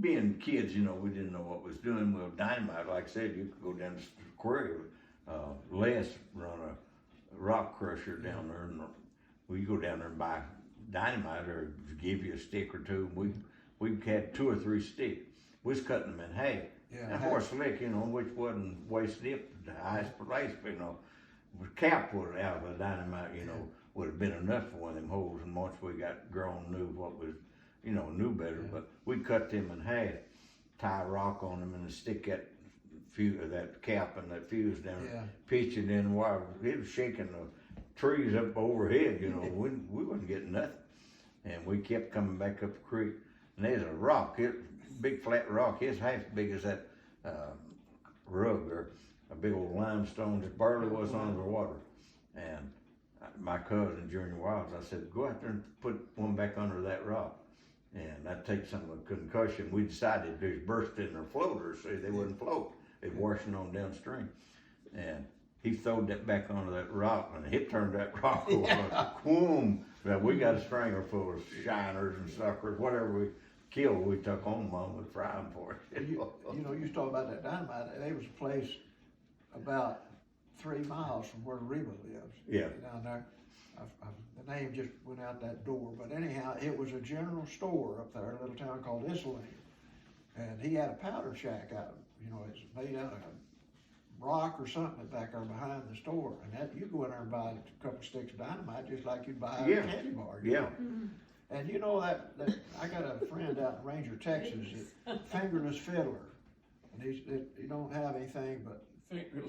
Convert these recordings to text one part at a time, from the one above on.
being kids, you know, we didn't know what was doing with dynamite. Like I said, you could go down to the quarry. Les run a rock crusher down there, and we go down there and buy dynamite, or give you a stick or two. We had 2 or 3 sticks. We was cutting them in half. Yeah, and horse lick, you know, which wasn't waist deep, the highest place, but you know, the cap would out of the dynamite, you know, would have been enough for one of them holes. And once we got grown, knew what was, you know, knew better. Yeah. But we cut them in half, tie a rock on them, and stick that cap and that fuse down, pitch it in the wire. It was shaking the trees up overhead, you know. we wasn't getting nothing, and we kept coming back up the creek. And there's a rock, big flat rock. It's half as big as that rug there, a big old limestone that barely was under the water. And my cousin Junior Wilds, I said, go out there and put one back under that rock, and that takes some of the concussion. We decided to just burst in their floaters so they wouldn't float. They'd washing on downstream. And he throwed that back onto that rock, and it turned that rock over. Boom! Well, we got a stringer full of shiners and suckers, whatever we killed, we took home and would fry them for it. You know, you talk about that dynamite. There was a place about 3 miles from where Reba lives. Yeah. Down there. The name just went out that door, but anyhow, it was a general store up there, a little town called Iselin. And he had a powder shack out, you know, it's made out of rock or something back there behind the store. And that, you go in there and buy a couple sticks of dynamite just like you'd buy a candy bar. You know? And you know that I got a friend out in Ranger, Texas, that fingerless fiddler. And he don't have anything but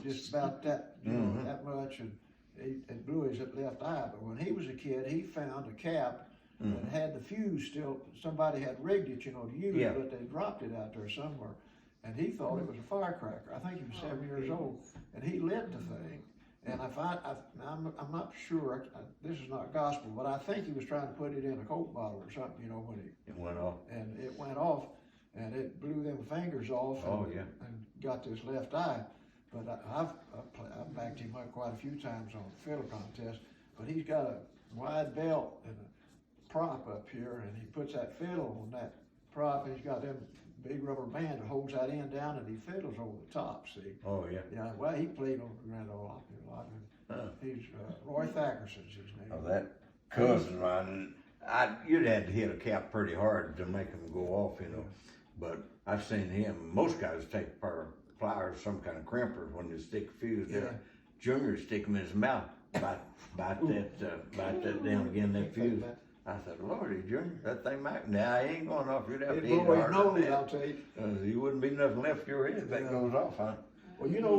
just about that, you know, that much, and it blew his left eye. But when he was a kid, he found a cap that had the fuse still. Somebody had rigged it, you know, to use, but they dropped it out there somewhere. And he thought it was a firecracker. I think he was 7 years old, and he lit the thing. And I'm not sure, this is not gospel, but I think he was trying to put it in a Coke bottle or something, you know, when it went off. And it went off, and it blew them fingers off and got this left eye. But I've backed him up quite a few times on the fiddle contest, but he's got a wide belt and a prop up here, and he puts that fiddle on that prop, and he's got them big rubber band that holds that end down, and he fiddles over the top, see? Oh, yeah. Yeah, well, he played on the Grand Ole Opry a lot. He's Roy Thackerson's his name. Oh, that cousin of mine, you'd have to hit a cap pretty hard to make him go off, you know. But I've seen him, most guys take a pair of pliers, some kind of crimper when they stick a fuse there. Junior stick him in his mouth, bite that down again, that fuse. I said, Lordy, Junior, that thing might, nah, he ain't going off. You'd have to hit it hard. I'll tell you. You wouldn't be nothing left in your head if that goes off, huh? Well, you know,